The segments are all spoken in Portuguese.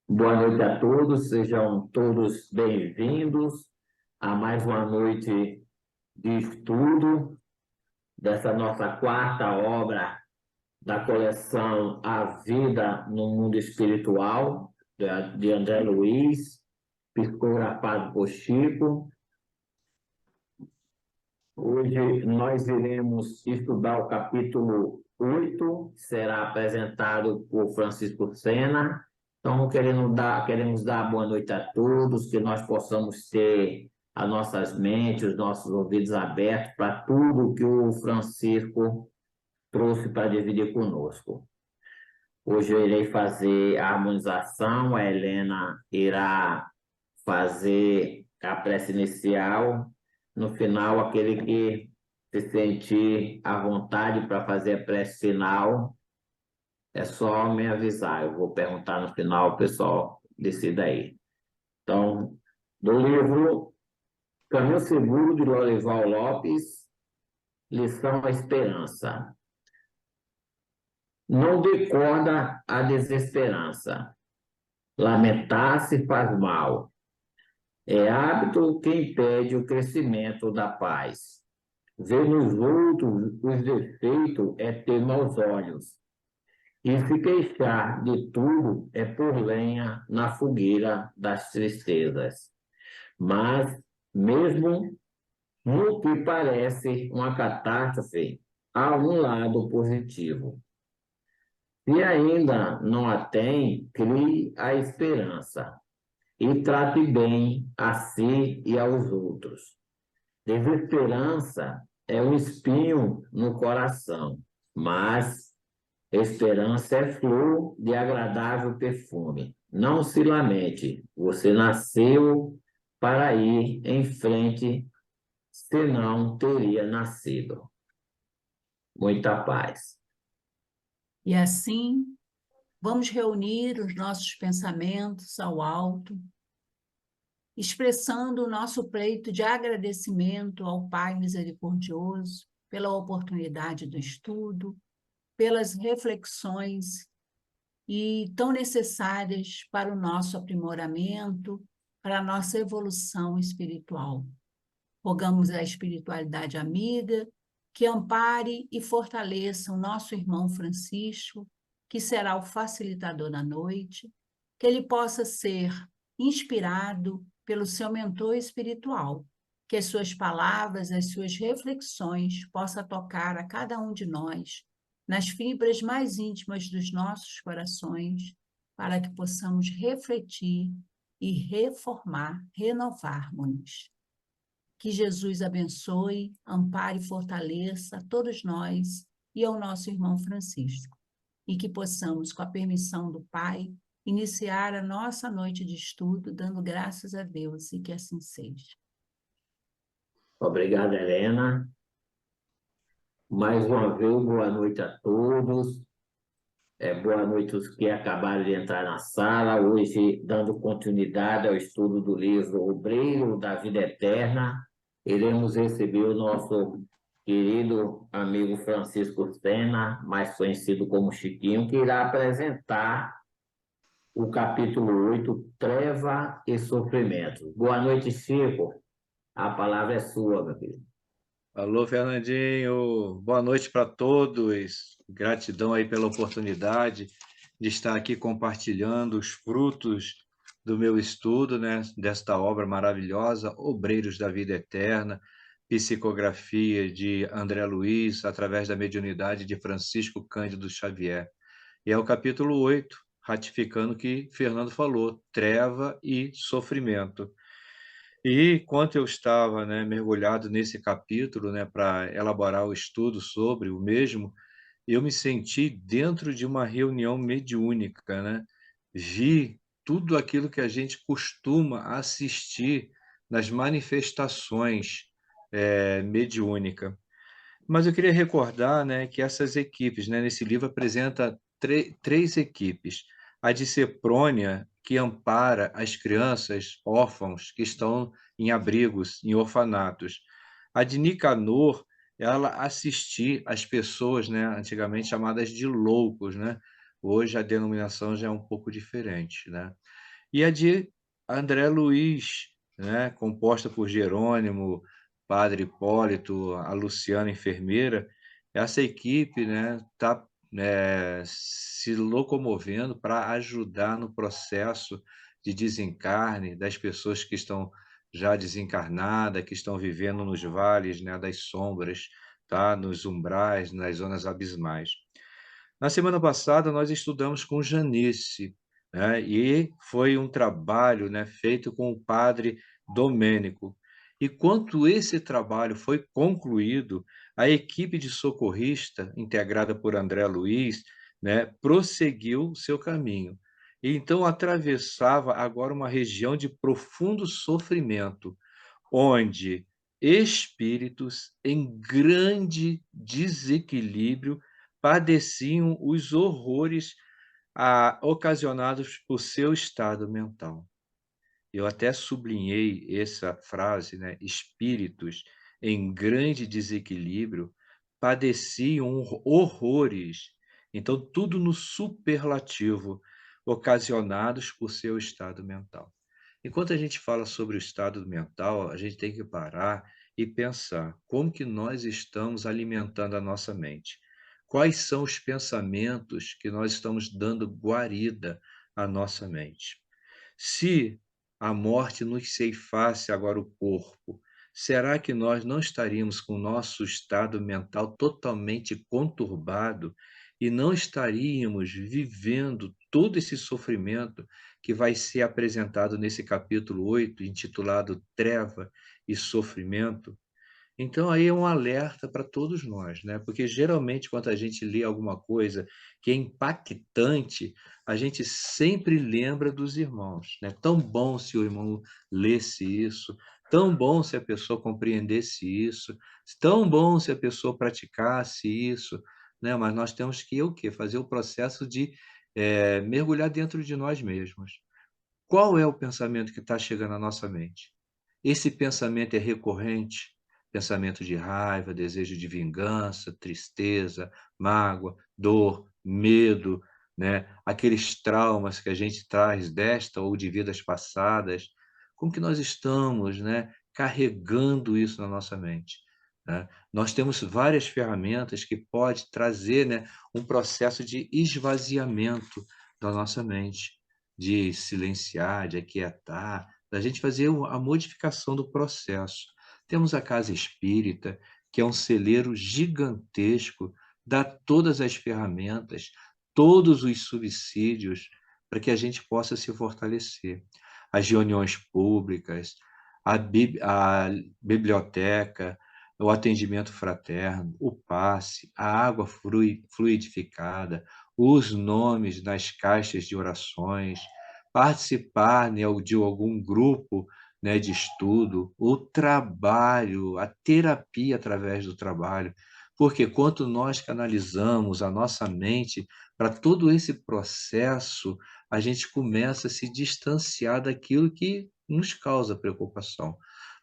Boa noite a todos, sejam todos bem-vindos a mais uma noite de estudo dessa nossa quarta obra da coleção A Vida no Mundo Espiritual, de André Luiz, psicografado por Chico. Hoje nós iremos estudar o capítulo 8, que será apresentado por Francisco Sena. Então, queremos dar boa noite a todos, que nós possamos ter as nossas mentes, os nossos ouvidos abertos para tudo que o Francisco trouxe para dividir conosco. Hoje eu irei fazer a harmonização, a Helena irá fazer a prece inicial. No final, aquele que se sentir à vontade para fazer a prece final, é só me avisar. Eu vou perguntar no final, o pessoal decida aí. Então, do livro Caminho Seguro, de Lorival Lopes, Lição à Esperança. Não dê corda à desesperança. Lamentar-se faz mal. É hábito que impede o crescimento da paz. Ver nos outros os defeitos é ter maus olhos. E se queixar de tudo é pôr lenha na fogueira das tristezas. Mas, mesmo no que parece uma catástrofe, há um lado positivo. Se ainda não a tem, crie a esperança e trate bem a si e aos outros. Desesperança é um espinho no coração, mas esperança é flor de agradável perfume. Não se lamente, você nasceu para ir em frente, senão teria nascido. Muita paz. E assim, vamos reunir os nossos pensamentos ao alto, expressando o nosso pleito de agradecimento ao Pai misericordioso pela oportunidade do estudo, pelas reflexões e tão necessárias para o nosso aprimoramento, para a nossa evolução espiritual. Rogamos à espiritualidade amiga que ampare e fortaleça o nosso irmão Francisco, que será o facilitador da noite, que ele possa ser inspirado pelo seu mentor espiritual, que as suas palavras, as suas reflexões possam tocar a cada um de nós, nas fibras mais íntimas dos nossos corações, para que possamos refletir e reformar, renovarmos-nos. Que Jesus abençoe, ampare e fortaleça a todos nós e ao nosso irmão Francisco. E que possamos, com a permissão do Pai, iniciar a nossa noite de estudo, dando graças a Deus, e que assim seja. Obrigado, Helena. Mais uma vez, boa noite a todos. Boa noite aos que acabaram de entrar na sala. Hoje, dando continuidade ao estudo do livro Obreiro da Vida Eterna, iremos receber o nosso querido amigo Francisco Sena, mais conhecido como Chiquinho, que irá apresentar o capítulo 8, Treva e Sofrimento. Boa noite, Chico. A palavra é sua, meu querido. Alô, Fernandinho. Boa noite para todos. Gratidão aí pela oportunidade de estar aqui compartilhando os frutos do meu estudo, né, desta obra maravilhosa, Obreiros da Vida Eterna, psicografia de André Luiz, através da mediunidade de Francisco Cândido Xavier. E é o capítulo 8, ratificando o que Fernando falou, treva e sofrimento. E enquanto eu estava, né, mergulhado nesse capítulo, né, para elaborar o estudo sobre o mesmo, eu me senti dentro de uma reunião mediúnica, né? Vi tudo aquilo que a gente costuma assistir nas manifestações mediúnica. Mas eu queria recordar, né, que essas equipes, né, nesse livro apresenta três equipes. A de Seprônia, que ampara as crianças órfãos que estão em abrigos, em orfanatos. A de Nicanor, ela assistir as pessoas, né, antigamente chamadas de loucos, né? Hoje a denominação já é um pouco diferente, né? e a de André Luiz, né, composta por Jerônimo, Padre Hipólito, a Luciana, enfermeira. Essa equipe, né, está se locomovendo para ajudar no processo de desencarne das pessoas que estão já desencarnadas, que estão vivendo nos vales, né, das sombras, tá, nos umbrais, nas zonas abismais. Na semana passada, nós estudamos com Janice, né, e foi um trabalho, né, feito com o padre Domênico. E quando esse trabalho foi concluído, a equipe de socorrista, integrada por André Luiz, né, prosseguiu seu caminho. E então atravessava agora uma região de profundo sofrimento, onde espíritos em grande desequilíbrio padeciam os horrores ocasionados por seu estado mental. Eu até sublinhei essa frase, né? Espíritos em grande desequilíbrio padeciam horrores. Então, tudo no superlativo, ocasionados por seu estado mental. Enquanto a gente fala sobre o estado mental, a gente tem que parar e pensar como que nós estamos alimentando a nossa mente. Quais são os pensamentos que nós estamos dando guarida à nossa mente? Se a morte nos ceifasse agora o corpo, será que nós não estaríamos com o nosso estado mental totalmente conturbado e não estaríamos vivendo todo esse sofrimento que vai ser apresentado nesse capítulo 8, intitulado Treva e Sofrimento? Então, aí é um alerta para todos nós, né? Porque geralmente, quando a gente lê alguma coisa que é impactante, a gente sempre lembra dos irmãos, né? Tão bom se o irmão lesse isso, tão bom se a pessoa compreendesse isso, tão bom se a pessoa praticasse isso, né? Mas nós temos que o quê? Fazer o processo de mergulhar dentro de nós mesmos. Qual é o pensamento que está chegando à nossa mente? Esse pensamento é recorrente? Pensamento de raiva, desejo de vingança, tristeza, mágoa, dor, medo, né? Aqueles traumas que a gente traz desta ou de vidas passadas. Como que nós estamos, né, carregando isso na nossa mente, né? Nós temos várias ferramentas que pode trazer, né, um processo de esvaziamento da nossa mente, de silenciar, de aquietar, da gente fazer a modificação do processo. Temos a Casa Espírita, que é um celeiro gigantesco, dá todas as ferramentas, todos os subsídios para que a gente possa se fortalecer. As reuniões públicas, a biblioteca, o atendimento fraterno, o passe, a água fluidificada, os nomes nas caixas de orações, participar, né, de algum grupo, né, de estudo, o trabalho, a terapia através do trabalho, porque quanto nós canalizamos a nossa mente para todo esse processo, a gente começa a se distanciar daquilo que nos causa preocupação.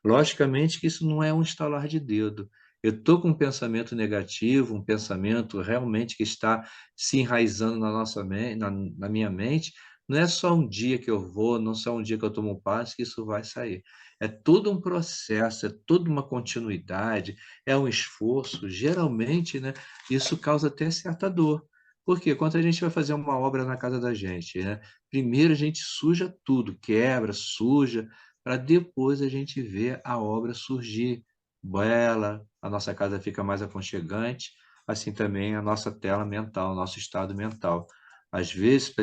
Logicamente que isso não é um estalar de dedo. Eu estou com um pensamento negativo, um pensamento realmente que está se enraizando na minha mente, não é só um dia que eu vou, não é só um dia que eu tomo um passo que isso vai sair. É todo um processo, é toda uma continuidade, é um esforço. Geralmente, né, isso causa até certa dor. Porque quando a gente vai fazer uma obra na casa da gente, né, primeiro a gente suja tudo, quebra, suja, para depois a gente ver a obra surgir bela, a nossa casa fica mais aconchegante, assim também a nossa tela mental, o nosso estado mental. Às vezes,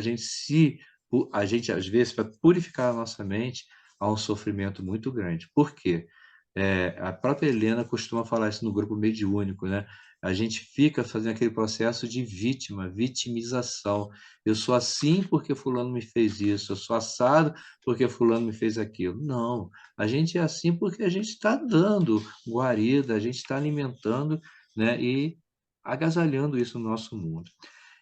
às vezes, para purificar a nossa mente, há um sofrimento muito grande. Por quê? A própria Helena costuma falar isso no grupo mediúnico, né? A gente fica fazendo aquele processo de vitimização. Eu sou assim porque fulano me fez isso, eu sou assado porque fulano me fez aquilo. Não, a gente é assim porque a gente está dando guarida, a gente está alimentando, né, e agasalhando isso no nosso mundo.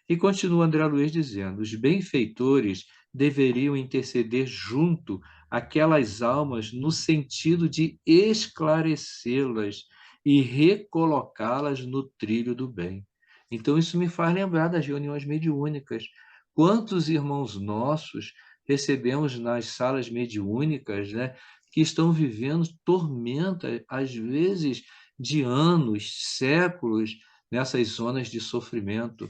E continua André Luiz dizendo: os benfeitores deveriam interceder junto àquelas almas no sentido de esclarecê-las e recolocá-las no trilho do bem. Então, isso me faz lembrar das reuniões mediúnicas. Quantos irmãos nossos recebemos nas salas mediúnicas, né, que estão vivendo tormenta, às vezes de anos, séculos, nessas zonas de sofrimento.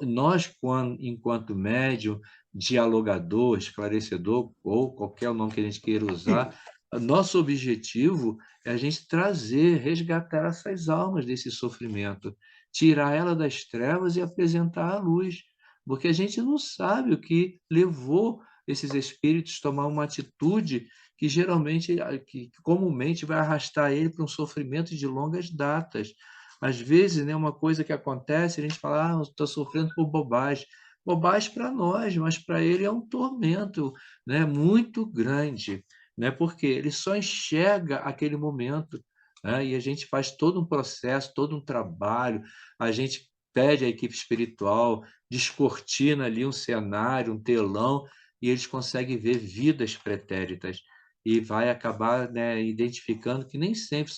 Nós, enquanto médium, dialogador, esclarecedor, ou qualquer nome que a gente queira usar, nosso objetivo é a gente trazer, resgatar essas almas desse sofrimento, tirar ela das trevas e apresentar a luz, porque a gente não sabe o que levou esses espíritos a tomar uma atitude que geralmente, que comumente vai arrastar ele para um sofrimento de longas datas. Às vezes, né, uma coisa que acontece, a gente fala, estou sofrendo por bobagem. Bobagem para nós, mas para ele é um tormento, né, muito grande, né, porque ele só enxerga aquele momento, né, e a gente faz todo um processo, todo um trabalho, a gente pede à equipe espiritual, descortina ali um cenário, um telão, e eles conseguem ver vidas pretéritas e vai acabar, né, identificando que nem sempre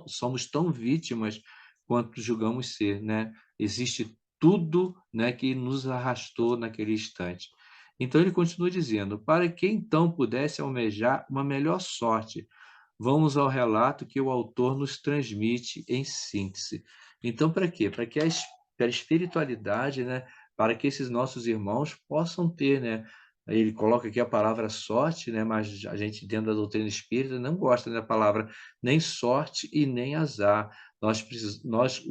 somos tão vítimas quanto julgamos ser, né? Existe tudo, né, que nos arrastou naquele instante. Então ele continua dizendo: para que então pudesse almejar uma melhor sorte, vamos ao relato que o autor nos transmite em síntese. Então, para quê? Para que a espiritualidade, né, para que esses nossos irmãos possam ter, né, ele coloca aqui a palavra sorte, né, mas a gente, dentro da doutrina espírita, não gosta da palavra nem sorte e nem azar. Nós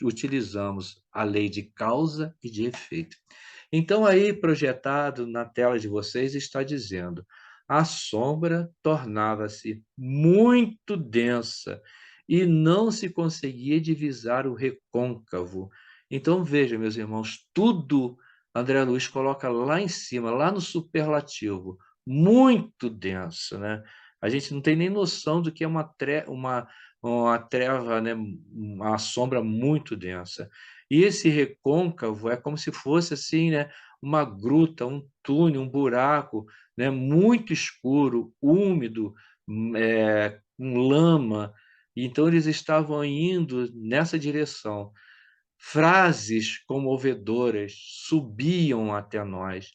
utilizamos a lei de causa e de efeito. Então, aí, projetado na tela de vocês, está dizendo: a sombra tornava-se muito densa e não se conseguia divisar o recôncavo. Então, veja, meus irmãos, tudo André Luiz coloca lá em cima, lá no superlativo, muito denso, né? A gente não tem nem noção do que é uma treva, né? Uma sombra muito densa. E esse recôncavo é como se fosse assim, né? Uma gruta, um túnel, um buraco, né? Muito escuro, úmido, com lama. Então eles estavam indo nessa direção. Frases comovedoras subiam até nós,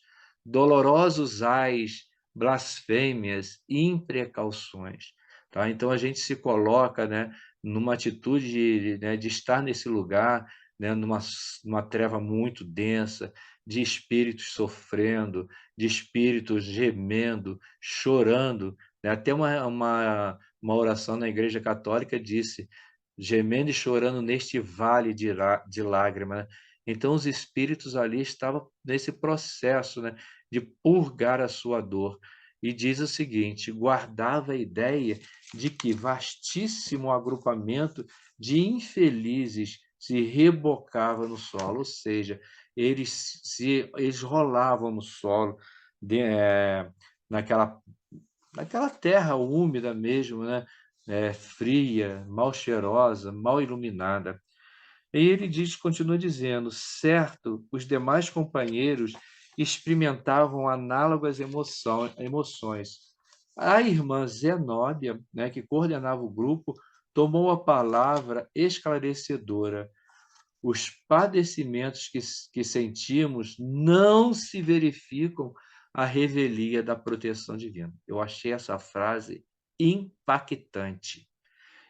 dolorosos ais, blasfêmias, imprecauções. Tá? Então a gente se coloca, né, numa atitude de estar nesse lugar, né, numa treva muito densa, de espíritos sofrendo, de espíritos gemendo, chorando. Né? Até uma oração na Igreja Católica disse: gemendo e chorando neste vale de lágrimas. Né? Então, os espíritos ali estavam nesse processo, né, de purgar a sua dor. E diz o seguinte: guardava a ideia de que vastíssimo agrupamento de infelizes se rebocava no solo, ou seja, eles rolavam no solo, naquela, naquela terra úmida mesmo, né? Fria, mal cheirosa, mal iluminada. E ele continua dizendo: certo, os demais companheiros experimentavam análogas emoções. A irmã Zenóbia, né, que coordenava o grupo, tomou a palavra esclarecedora. Os padecimentos que sentimos não se verificam à revelia da proteção divina. Eu achei essa frase impactante.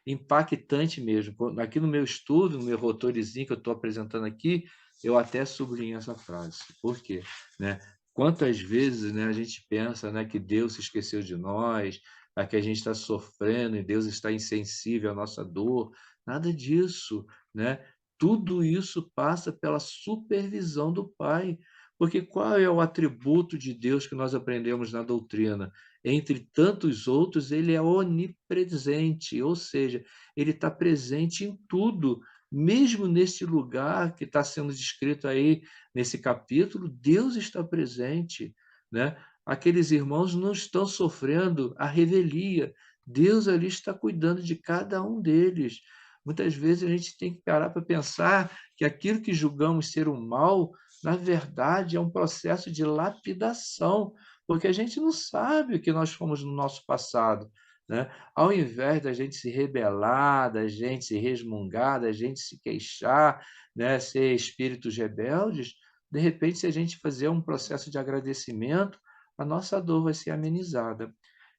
Impactante mesmo. Aqui no meu estudo, no meu rotorizinho que eu estou apresentando aqui, eu até sublinho essa frase. Por quê? Né? Quantas vezes, né, a gente pensa, né, que Deus se esqueceu de nós, que a gente está sofrendo e Deus está insensível à nossa dor. Nada disso. Né? Tudo isso passa pela supervisão do Pai. Porque qual é o atributo de Deus que nós aprendemos na doutrina? Entre tantos outros, ele é onipresente, ou seja, ele está presente em tudo. Mesmo neste lugar que está sendo descrito aí nesse capítulo, Deus está presente. Né? Aqueles irmãos não estão sofrendo a revelia, Deus ali está cuidando de cada um deles. Muitas vezes a gente tem que parar para pensar que aquilo que julgamos ser um mal, na verdade, é um processo de lapidação, porque a gente não sabe o que nós fomos no nosso passado. Né? Ao invés da gente se rebelar, da gente se resmungar, da gente se queixar, né? Ser espíritos rebeldes, de repente, se a gente fazer um processo de agradecimento, a nossa dor vai ser amenizada.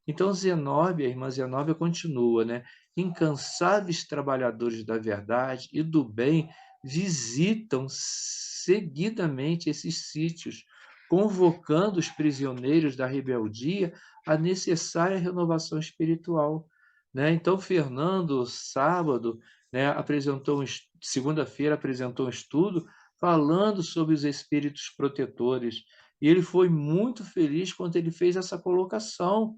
Então, Zenóbia, a irmã Zenóbia continua, né? Incansáveis trabalhadores da verdade e do bem visitam seguidamente esses sítios, convocando os prisioneiros da rebeldia à necessária renovação espiritual, né? Então, Fernando, sábado, né, segunda-feira, apresentou um estudo falando sobre os espíritos protetores. E ele foi muito feliz quando ele fez essa colocação.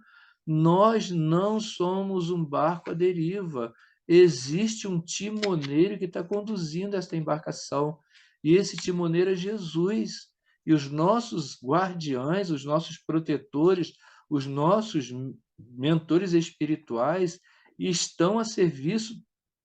Nós não somos um barco à deriva. Existe um timoneiro que está conduzindo esta embarcação. E esse timoneiro é Jesus. E os nossos guardiães, os nossos protetores, os nossos mentores espirituais estão a serviço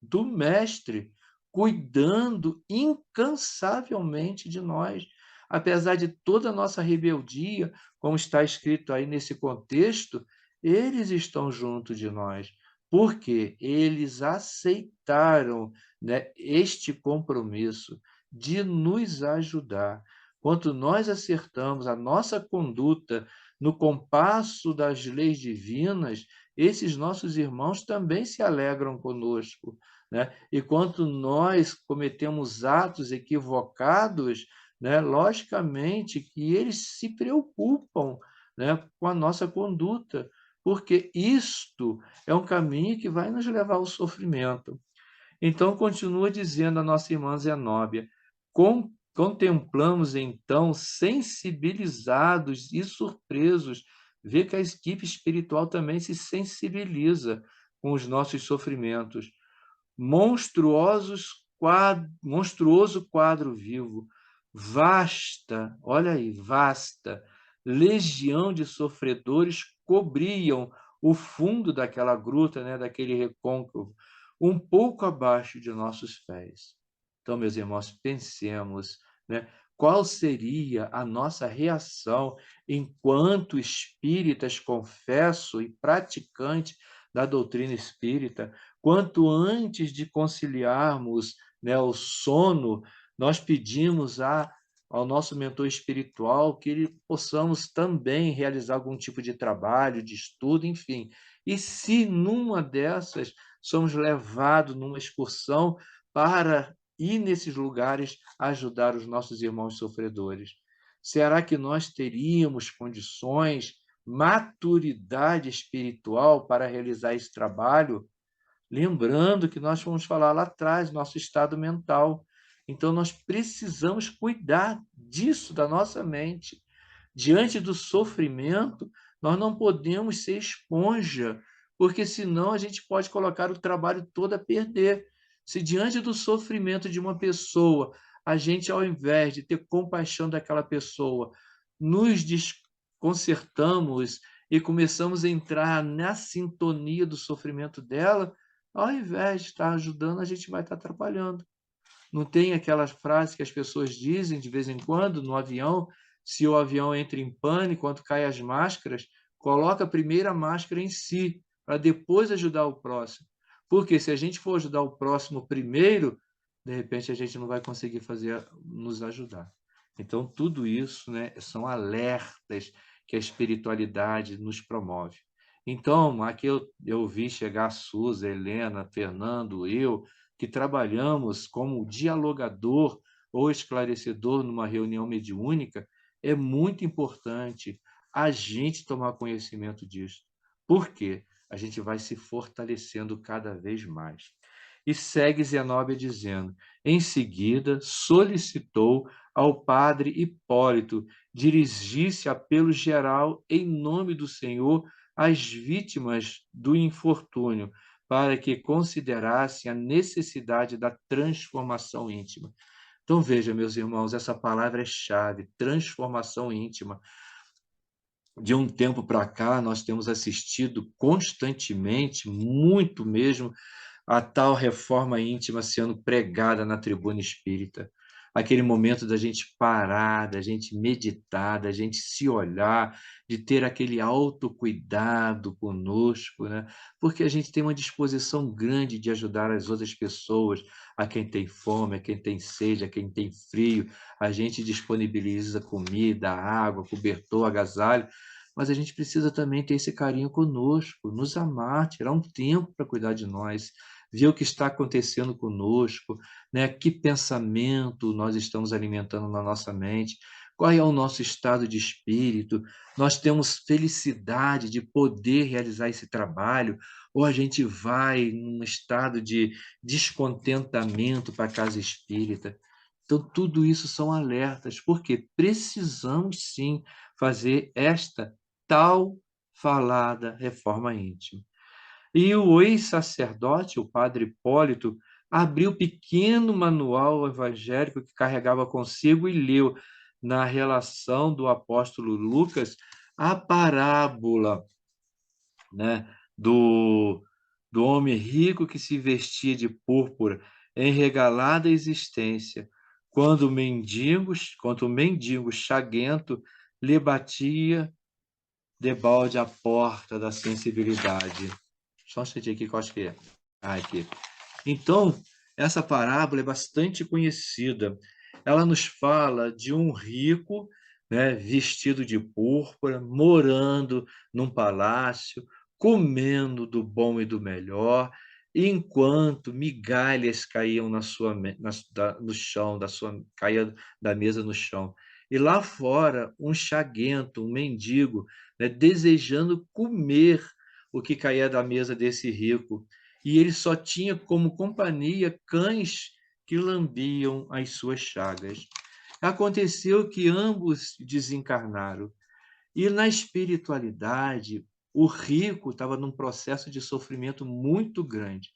do Mestre, cuidando incansavelmente de nós. Apesar de toda a nossa rebeldia, como está escrito aí nesse contexto, eles estão junto de nós, porque eles aceitaram, né, este compromisso de nos ajudar. Quando nós acertamos a nossa conduta no compasso das leis divinas, esses nossos irmãos também se alegram conosco, né? E quando nós cometemos atos equivocados, né, logicamente que eles se preocupam, né, com a nossa conduta, porque isto é um caminho que vai nos levar ao sofrimento. Então, continua dizendo a nossa irmã Zenóbia, contemplamos então, sensibilizados e surpresos, ver que a equipe espiritual também se sensibiliza com os nossos sofrimentos. Monstruoso quadro vivo, vasta, olha aí, vasta, legião de sofredores cobriam o fundo daquela gruta, né, daquele recôncavo, um pouco abaixo de nossos pés. Então, meus irmãos, pensemos, né, qual seria a nossa reação enquanto espíritas, confesso e praticante da doutrina espírita, quanto antes de conciliarmos, né, o sono, nós pedimos ao nosso mentor espiritual que ele possamos também realizar algum tipo de trabalho, de estudo, enfim. E se numa dessas somos levados numa excursão para ir nesses lugares ajudar os nossos irmãos sofredores, será que nós teríamos condições, maturidade espiritual para realizar esse trabalho? Lembrando que nós fomos falar lá atrás, nosso estado mental. Então, nós precisamos cuidar disso, da nossa mente. Diante do sofrimento, nós não podemos ser esponja, porque senão a gente pode colocar o trabalho todo a perder. Se diante do sofrimento de uma pessoa, a gente, ao invés de ter compaixão daquela pessoa, nos desconcertamos e começamos a entrar na sintonia do sofrimento dela, ao invés de estar ajudando, a gente vai estar atrapalhando. Não tem aquelas frases que as pessoas dizem de vez em quando no avião, se o avião entra em pânico, quando caem as máscaras, coloca a primeira máscara em si, para depois ajudar o próximo. Porque se a gente for ajudar o próximo primeiro, de repente a gente não vai conseguir nos ajudar. Então, tudo isso, né, são alertas que a espiritualidade nos promove. Então, aqui eu vi chegar a Suza, Helena, Fernando, eu, que trabalhamos como dialogador ou esclarecedor numa reunião mediúnica, é muito importante a gente tomar conhecimento disso. Por quê? A gente vai se fortalecendo cada vez mais. E segue Zenóbia dizendo, em seguida solicitou ao padre Hipólito dirigisse apelo geral em nome do Senhor às vítimas do infortúnio, para que considerassem a necessidade da transformação íntima. Então, veja, meus irmãos, essa palavra é chave, transformação íntima. De um tempo para cá, nós temos assistido constantemente, muito mesmo, a tal reforma íntima sendo pregada na tribuna espírita. Aquele momento da gente parar, da gente meditar, da gente se olhar, de ter aquele autocuidado conosco, né? Porque a gente tem uma disposição grande de ajudar as outras pessoas, a quem tem fome, a quem tem sede, a quem tem frio. A gente disponibiliza comida, água, cobertor, agasalho, mas a gente precisa também ter esse carinho conosco, nos amar, tirar um tempo para cuidar de nós, ver o que está acontecendo conosco, né? Que pensamento nós estamos alimentando na nossa mente, qual é o nosso estado de espírito, nós temos felicidade de poder realizar esse trabalho, ou a gente vai num estado de descontentamento para a casa espírita. Então, tudo isso são alertas, porque precisamos sim fazer esta tal falada reforma íntima. E o ex-sacerdote, o padre Hipólito, abriu o pequeno manual evangélico que carregava consigo e leu, na relação do apóstolo Lucas, a parábola, né, do homem rico que se vestia de púrpura em regalada existência, quando o mendigo chaguento lhe batia debalde a porta da sensibilidade. Só um instantinho aqui que eu acho que é. Aqui. Então, essa parábola é bastante conhecida. Ela nos fala de um rico, né, vestido de púrpura, morando num palácio, comendo do bom e do melhor, enquanto migalhas caíam no chão, caía da mesa no chão. E lá fora, um chaguento, um mendigo, né, desejando comer o que caía da mesa desse rico. E ele só tinha como companhia cães que lambiam as suas chagas. Aconteceu que ambos desencarnaram. E na espiritualidade, o rico estava num processo de sofrimento muito grande.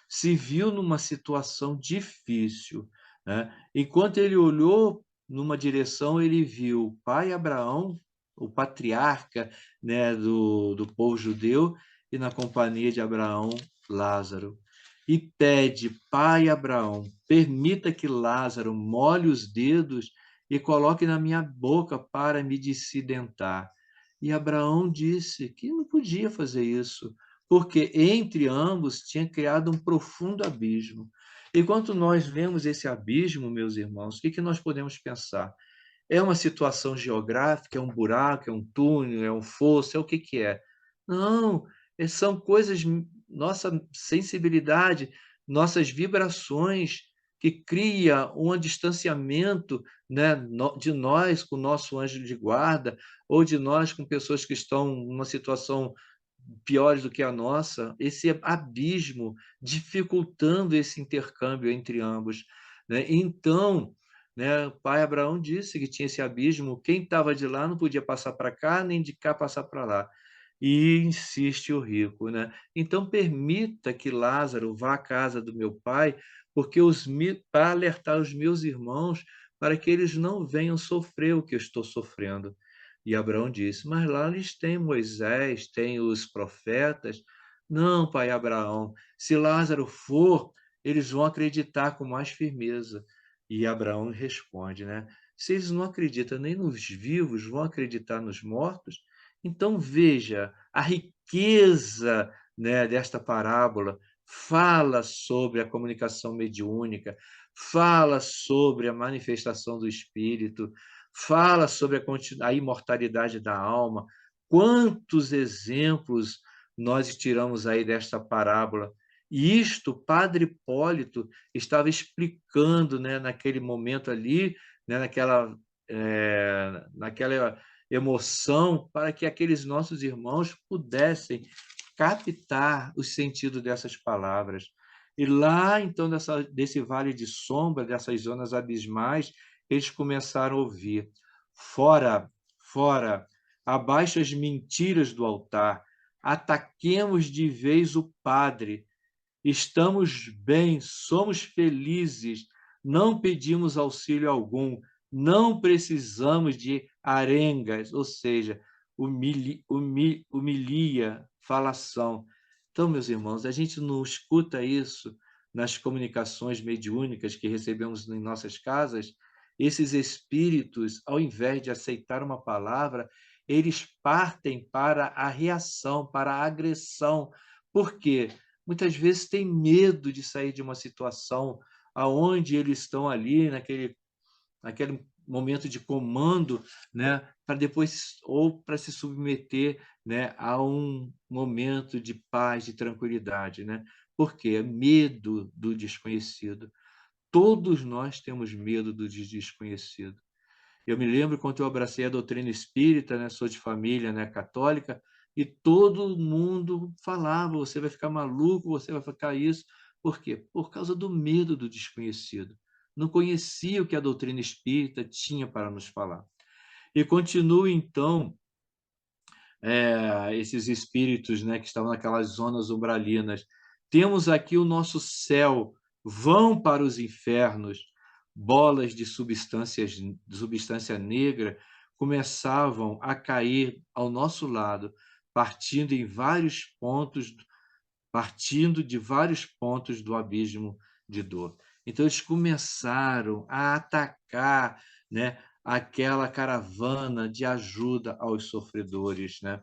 Se viu numa situação difícil, né? Enquanto ele olhou numa direção, ele viu o pai Abraão, o patriarca, né, do povo judeu, e na companhia de Abraão, Lázaro. E pede, pai Abraão, permita que Lázaro molhe os dedos e coloque na minha boca para me descidentar. E Abraão disse que não podia fazer isso, porque entre ambos tinha criado um profundo abismo. Enquanto nós vemos esse abismo, meus irmãos, o que nós podemos pensar? É uma situação geográfica, é um buraco, é um túnel, é um fosso, é o que é? Não, são coisas, nossa sensibilidade, nossas vibrações, que cria um distanciamento, né, de nós com o nosso anjo de guarda, ou de nós com pessoas que estão numa situação piores do que a nossa, esse abismo dificultando esse intercâmbio entre ambos, né? Então, né, o pai Abraão disse que tinha esse abismo, quem estava de lá não podia passar para cá, nem de cá passar para lá. E insiste o rico, né? Então permita que Lázaro vá à casa do meu pai, porque para alertar os meus irmãos para que eles não venham sofrer o que eu estou sofrendo. E Abraão disse, mas lá eles têm Moisés, têm os profetas. Não, pai Abraão, se Lázaro for, eles vão acreditar com mais firmeza. E Abraão responde, né? Se eles não acreditam nem nos vivos, vão acreditar nos mortos? Então veja a riqueza, né, desta parábola. Fala sobre a comunicação mediúnica, fala sobre a manifestação do espírito, fala sobre a imortalidade da alma. Quantos exemplos nós tiramos aí desta parábola? E isto, Padre Hipólito estava explicando, né, naquele momento ali, né, naquela emoção, para que aqueles nossos irmãos pudessem captar o sentido dessas palavras. E lá, então, desse vale de sombra, dessas zonas abismais, eles começaram a ouvir: fora, fora, abaixo as mentiras do altar, ataquemos de vez o padre. Estamos bem, somos felizes, não pedimos auxílio algum, não precisamos de arengas, ou seja, humilia, falação. Então, meus irmãos, a gente não escuta isso nas comunicações mediúnicas que recebemos em nossas casas. Esses espíritos, ao invés de aceitar uma palavra, eles partem para a reação, para a agressão. Por quê? Muitas vezes têm medo de sair de uma situação aonde eles estão ali naquele momento de comando, né, para depois ou para se submeter, né, a um momento de paz, de tranquilidade, né? Porque medo do desconhecido. Todos nós temos medo do desconhecido. Eu me lembro quando eu abracei a doutrina espírita, né, sou de família, né, católica, e todo mundo falava: você vai ficar maluco, você vai ficar isso. Por quê? Por causa do medo do desconhecido. Não conhecia o que a doutrina espírita tinha para nos falar. E continua, então, esses espíritos, né, que estavam naquelas zonas umbralinas. Temos aqui o nosso céu, vão para os infernos. Bolas de substância negra começavam a cair ao nosso lado, partindo em vários pontos, partindo de vários pontos do abismo de dor. Então eles começaram a atacar, né, aquela caravana de ajuda aos sofredores, né?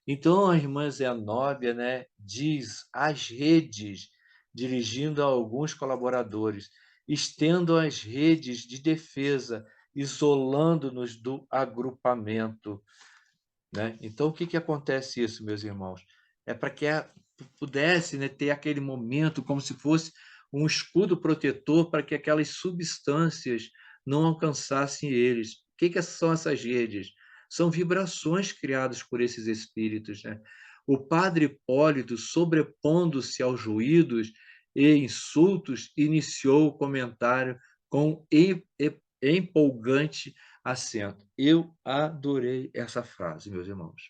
Então a irmã Zenóbia, né, diz às redes, dirigindo a alguns colaboradores: estendam as redes de defesa, isolando-nos do agrupamento, né? Então o que que acontece isso, meus irmãos? É para que pudesse, né, ter aquele momento como se fosse um escudo protetor para que aquelas substâncias não alcançassem eles. O que que são essas redes? São vibrações criadas por esses espíritos, né? O padre Hipólito, sobrepondo-se aos ruídos e insultos, iniciou o comentário com empolgante acento. Eu adorei essa frase, meus irmãos.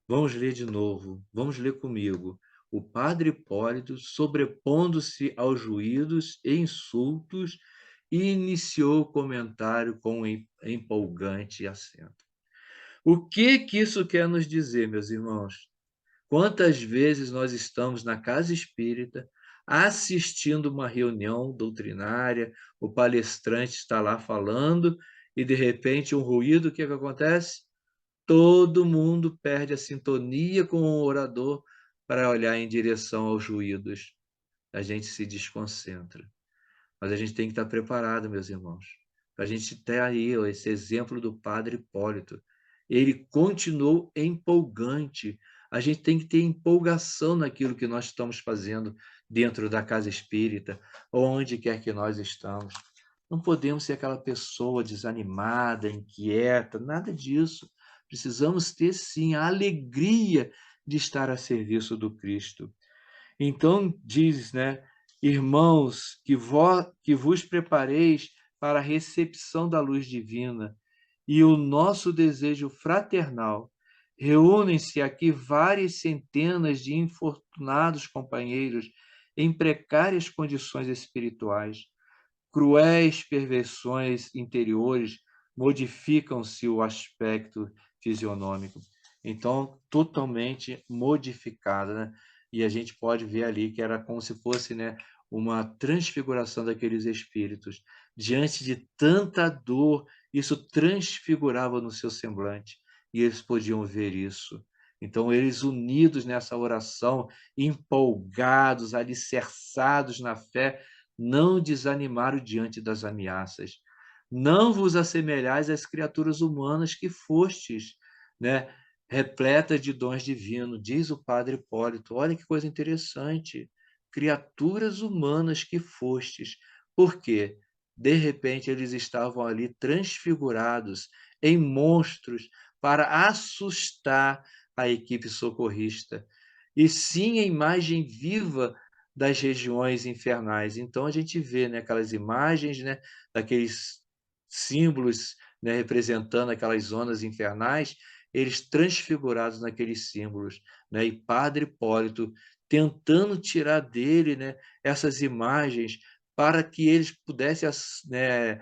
Vamos ler de novo, vamos ler comigo. O padre Hipólito, sobrepondo-se aos ruídos e insultos, iniciou o comentário com empolgante acento. O que isso quer nos dizer, meus irmãos? Quantas vezes nós estamos na casa espírita assistindo uma reunião doutrinária, o palestrante está lá falando e de repente um ruído, o que acontece? Todo mundo perde a sintonia com o orador para olhar em direção aos ruídos. A gente se desconcentra. Mas a gente tem que estar preparado, meus irmãos. A gente ter aí esse exemplo do padre Hipólito. Ele continuou empolgante. A gente tem que ter empolgação naquilo que nós estamos fazendo dentro da casa espírita, ou onde quer que nós estamos. Não podemos ser aquela pessoa desanimada, inquieta, nada disso. Precisamos ter, sim, a alegria de estar a serviço do Cristo. Então, diz, né? Irmãos, que vos prepareis para a recepção da luz divina e o nosso desejo fraternal. Reúnem-se aqui várias centenas de infortunados companheiros em precárias condições espirituais. Cruéis perversões interiores modificam-se o aspecto fisionômico. Então, totalmente modificada, né? E a gente pode ver ali que era como se fosse, né, uma transfiguração daqueles espíritos. Diante de tanta dor, isso transfigurava no seu semblante, e eles podiam ver isso. Então, eles unidos nessa oração, empolgados, alicerçados na fé, não desanimaram diante das ameaças. Não vos assemelhais às criaturas humanas que fostes, né, repletas de dons divinos, diz o padre Hipólito. Olha que coisa interessante. Criaturas humanas que fostes. Por quê? De repente, eles estavam ali transfigurados em monstros para assustar a equipe socorrista. E sim, a imagem viva das regiões infernais. Então, a gente vê, né, aquelas imagens, né, daqueles símbolos, né, representando aquelas zonas infernais, eles transfigurados naqueles símbolos, né? E Padre Hipólito tentando tirar dele, né, essas imagens para que eles pudessem, né,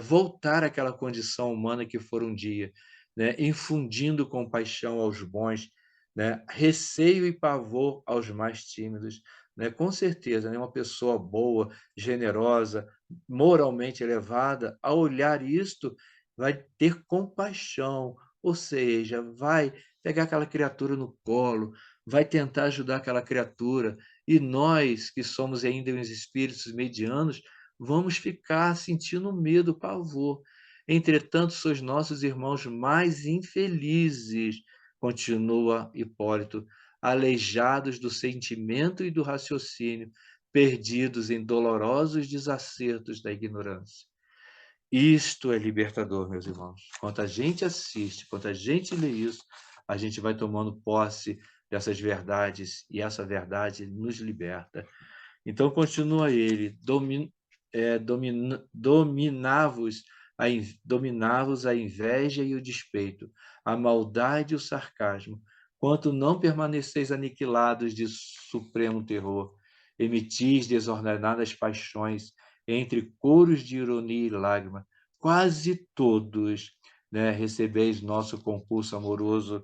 voltar àquela condição humana que for um dia, né, infundindo compaixão aos bons, né, receio e pavor aos mais tímidos, né? Com certeza, né, uma pessoa boa, generosa, moralmente elevada, ao olhar isto, vai ter compaixão, ou seja, vai pegar aquela criatura no colo, vai tentar ajudar aquela criatura, e nós, que somos ainda uns espíritos medianos, vamos ficar sentindo medo, pavor. Entretanto, sois nossos irmãos mais infelizes, continua Hipólito, aleijados do sentimento e do raciocínio, perdidos em dolorosos desacertos da ignorância. Isto é libertador, meus irmãos. Quando a gente assiste, quando a gente lê isso, a gente vai tomando posse dessas verdades e essa verdade nos liberta. Então, continua ele, dominavos a inveja e o despeito, a maldade e o sarcasmo, quanto não permaneceis aniquilados de supremo terror, emitis desordenadas paixões, entre coros de ironia e lágrima, quase todos, né, recebeis nosso concurso amoroso,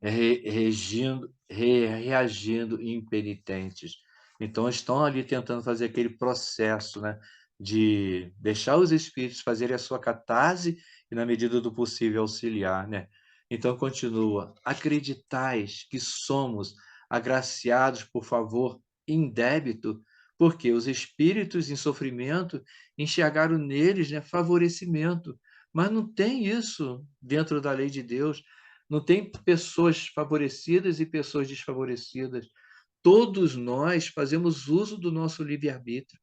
reagindo impenitentes. Então, estão ali tentando fazer aquele processo, né, de deixar os espíritos fazerem a sua catarse e, na medida do possível, auxiliar. Né? Então, continua. Acreditais que somos agraciados por favor indébito, porque os espíritos em sofrimento enxergaram neles, né, favorecimento. Mas não tem isso dentro da lei de Deus. Não tem pessoas favorecidas e pessoas desfavorecidas. Todos nós fazemos uso do nosso livre-arbítrio.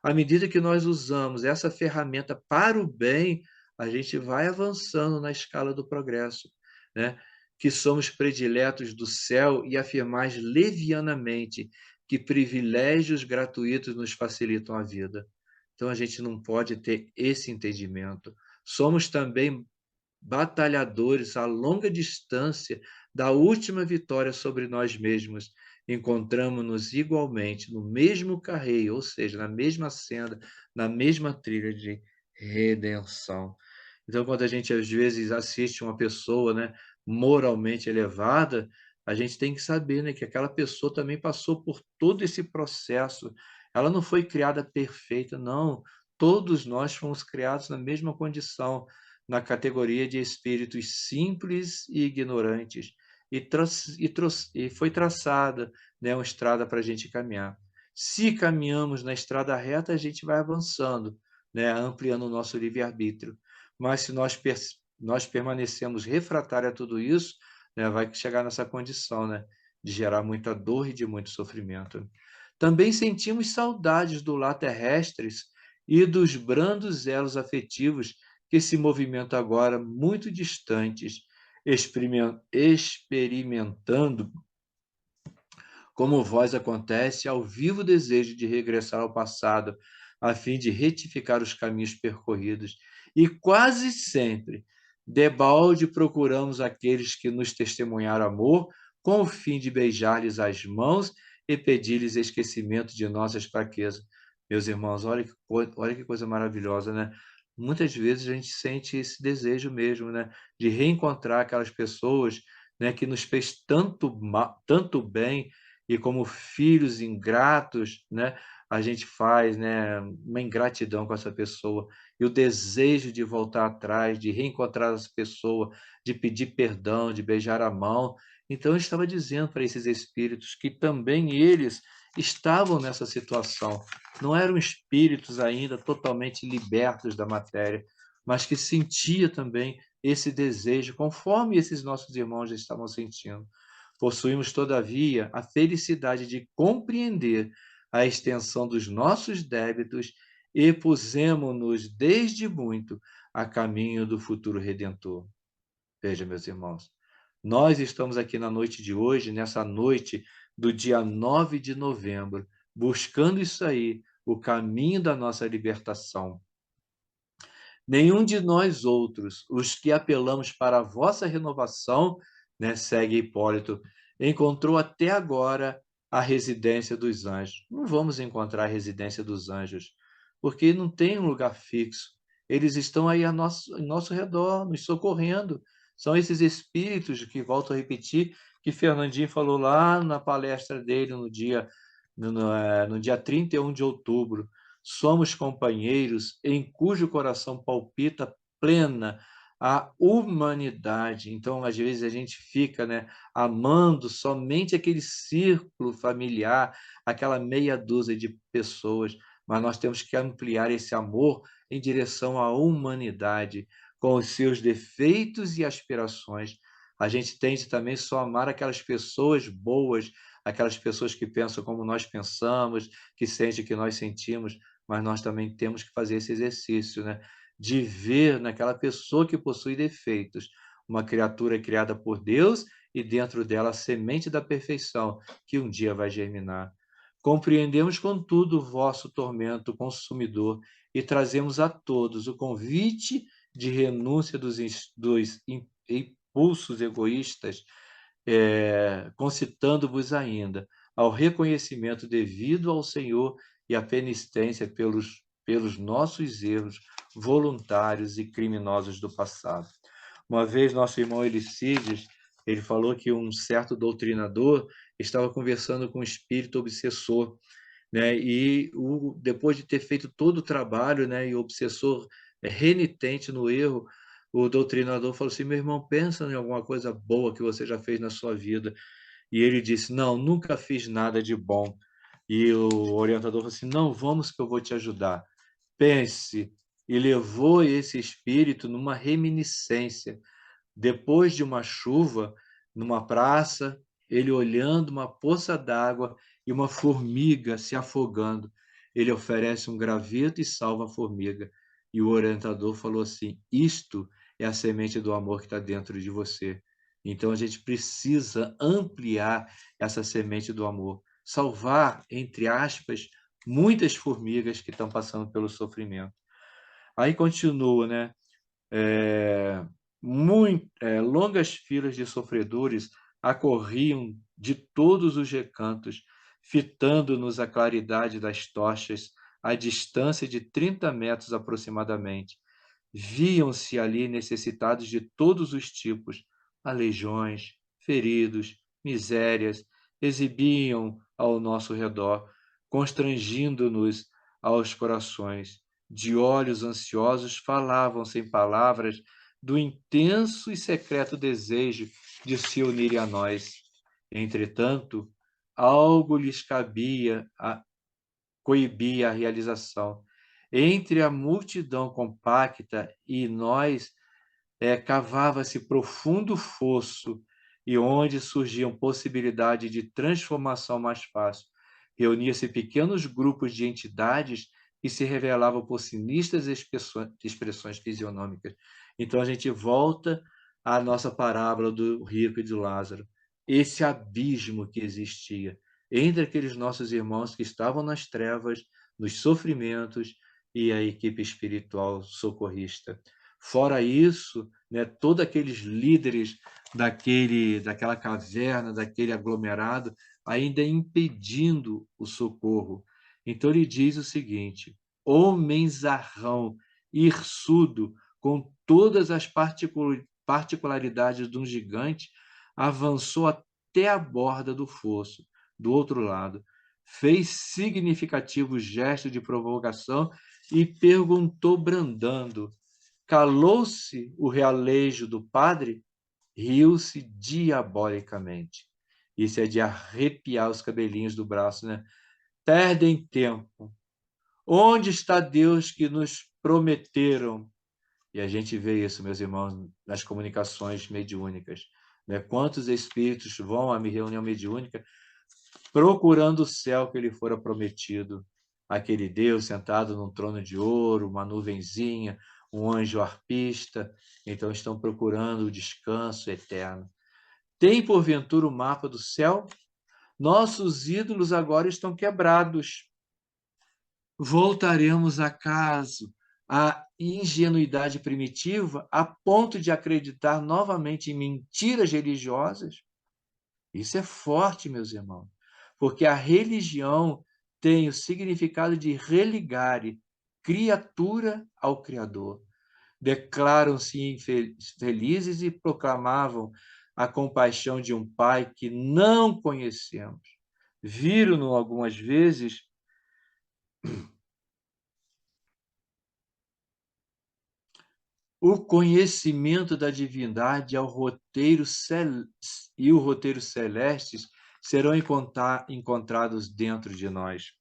À medida que nós usamos essa ferramenta para o bem, a gente vai avançando na escala do progresso, né? Que somos prediletos do céu e afirmais levianamente que privilégios gratuitos nos facilitam a vida. Então a gente não pode ter esse entendimento. Somos também batalhadores a longa distância da última vitória sobre nós mesmos, encontramos-nos igualmente no mesmo carreio, ou seja, na mesma senda, na mesma trilha de redenção. Então, quando a gente às vezes assiste uma pessoa, né, moralmente elevada, a gente tem que saber, né, que aquela pessoa também passou por todo esse processo. Ela não foi criada perfeita, não. Todos nós fomos criados na mesma condição, na categoria de espíritos simples e ignorantes, e foi traçada, né, uma estrada para a gente caminhar. Se caminhamos na estrada reta, a gente vai avançando, né, ampliando o nosso livre-arbítrio. Mas se nós permanecemos refratários a tudo isso, né, vai chegar nessa condição, né, de gerar muita dor e de muito sofrimento. Também sentimos saudades do lar terrestres e dos brandos elos afetivos que se movimentam agora muito distantes, experimentando, como vós acontece, ao vivo desejo de regressar ao passado, a fim de retificar os caminhos percorridos. E quase sempre, debalde, procuramos aqueles que nos testemunharam amor, com o fim de beijar-lhes as mãos e pedir-lhes esquecimento de nossas fraquezas. Meus irmãos, olha que coisa maravilhosa, né? Muitas vezes a gente sente esse desejo mesmo, né, de reencontrar aquelas pessoas, né, que nos fez tanto bem, e como filhos ingratos, né, a gente faz, né, uma ingratidão com essa pessoa, e o desejo de voltar atrás, de reencontrar essa pessoa, de pedir perdão, de beijar a mão. Então eu estava dizendo para esses espíritos que também eles estavam nessa situação. Não eram espíritos ainda totalmente libertos da matéria, mas que sentia também esse desejo, conforme esses nossos irmãos já estavam sentindo. Possuímos, todavia, a felicidade de compreender a extensão dos nossos débitos e pusemo-nos desde muito a caminho do futuro redentor. Veja, meus irmãos, nós estamos aqui na noite de hoje, nessa noite do dia 9 de novembro, buscando isso aí, o caminho da nossa libertação. Nenhum de nós outros, os que apelamos para a vossa renovação, né, segue Hipólito, encontrou até agora a residência dos anjos. Não vamos encontrar a residência dos anjos, porque não tem um lugar fixo. Eles estão aí ao nosso redor, nos socorrendo. São esses espíritos que, volto a repetir, que Fernandinho falou lá na palestra dele no dia 31 de outubro. Somos companheiros em cujo coração palpita plena a humanidade. Então, às vezes, a gente fica, né, amando somente aquele círculo familiar, aquela meia dúzia de pessoas, mas nós temos que ampliar esse amor em direção à humanidade, com os seus defeitos e aspirações. A gente tende também só a amar aquelas pessoas boas, aquelas pessoas que pensam como nós pensamos, que sentem o que nós sentimos, mas nós também temos que fazer esse exercício, né? De ver naquela pessoa que possui defeitos, uma criatura criada por Deus e dentro dela a semente da perfeição, que um dia vai germinar. Compreendemos, contudo, o vosso tormento consumidor e trazemos a todos o convite de renúncia dos impulsos egoístas, concitando-vos ainda ao reconhecimento devido ao Senhor e à penitência pelos nossos erros voluntários e criminosos do passado. Uma vez, nosso irmão Elicídios, ele falou que um certo doutrinador estava conversando com um espírito obsessor, né? E depois de ter feito todo o trabalho, né, e o obsessor renitente no erro, o doutrinador falou assim: meu irmão, pensa em alguma coisa boa que você já fez na sua vida. E ele disse: não, nunca fiz nada de bom. E o orientador falou assim: não, vamos que eu vou te ajudar. Pense. E levou esse espírito numa reminiscência. Depois de uma chuva, numa praça, ele olhando uma poça d'água e uma formiga se afogando. Ele oferece um graveto e salva a formiga. E o orientador falou assim: isto é a semente do amor que está dentro de você. Então a gente precisa ampliar essa semente do amor, salvar, entre aspas, muitas formigas que estão passando pelo sofrimento. Aí continua, né? Longas filas de sofredores acorriam de todos os recantos, fitando-nos a claridade das tochas, à distância de 30 metros aproximadamente. Viam-se ali necessitados de todos os tipos, aleijões, feridos, misérias, exibiam ao nosso redor, constrangindo-nos aos corações. De olhos ansiosos falavam sem palavras do intenso e secreto desejo de se unirem a nós. Entretanto, algo lhes coibia a realização. Entre a multidão compacta e nós, cavava-se profundo fosso, e onde surgiam possibilidades de transformação mais fácil. Reunia-se pequenos grupos de entidades que se revelavam por sinistras expressões fisionômicas. Então a gente volta à nossa parábola do rico e de Lázaro. Esse abismo que existia entre aqueles nossos irmãos que estavam nas trevas, nos sofrimentos, e a equipe espiritual socorrista. Fora isso, né, todos aqueles líderes daquela caverna, daquele aglomerado, ainda impedindo o socorro. Então ele diz o seguinte: homenzarrão, hirsudo, com todas as particularidades de um gigante, avançou até a borda do fosso, do outro lado, fez significativo gesto de provocação e perguntou brandando. Calou-se o realejo do padre, riu-se diabolicamente. Isso é de arrepiar os cabelinhos do braço, né? Perdem tempo. Onde está Deus que nos prometeram? E a gente vê isso, meus irmãos, nas comunicações mediúnicas, né? Quantos espíritos vão à reunião mediúnica procurando o céu que lhe fora prometido? Aquele Deus sentado num trono de ouro, uma nuvenzinha, um anjo arpista. Então estão procurando o descanso eterno. Tem, porventura, o mapa do céu? Nossos ídolos agora estão quebrados. Voltaremos acaso à ingenuidade primitiva a ponto de acreditar novamente em mentiras religiosas? Isso é forte, meus irmãos, porque a religião tem o significado de religare criatura ao Criador. Declaram-se felizes e proclamavam a compaixão de um Pai que não conhecemos. Viram-no algumas vezes o conhecimento da divindade e o roteiro celestes serão encontrados dentro de nós.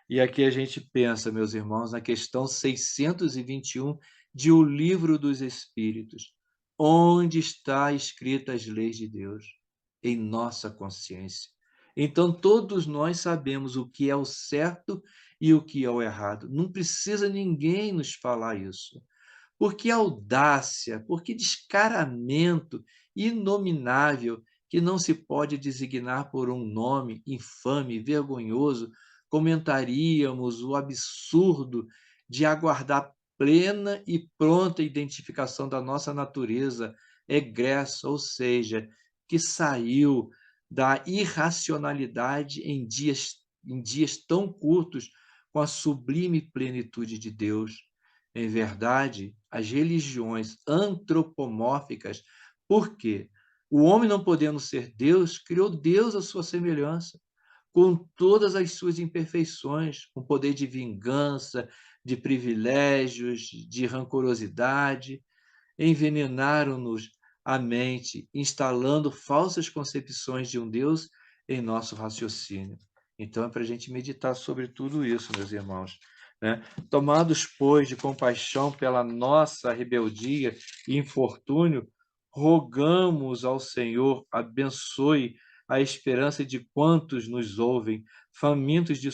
E aqui a gente pensa, meus irmãos, na questão 621 de O Livro dos Espíritos. Onde está escrita as leis de Deus? Em nossa consciência. Então, todos nós sabemos o que é o certo e o que é o errado. Não precisa ninguém nos falar isso. Por que audácia, por que descaramento inominável que não se pode designar por um nome infame, vergonhoso, comentaríamos o absurdo de aguardar plena e pronta identificação da nossa natureza egressa, ou seja, que saiu da irracionalidade em dias tão curtos com a sublime plenitude de Deus. Em verdade, as religiões antropomórficas, porque o homem, não podendo ser Deus, criou Deus à sua semelhança, com todas as suas imperfeições, com poder de vingança, de privilégios, de rancorosidade, envenenaram-nos a mente, instalando falsas concepções de um Deus em nosso raciocínio. Então, é para a gente meditar sobre tudo isso, meus irmãos, né? Tomados, pois, de compaixão pela nossa rebeldia e infortúnio, rogamos ao Senhor, abençoe a esperança de quantos nos ouvem, famintos de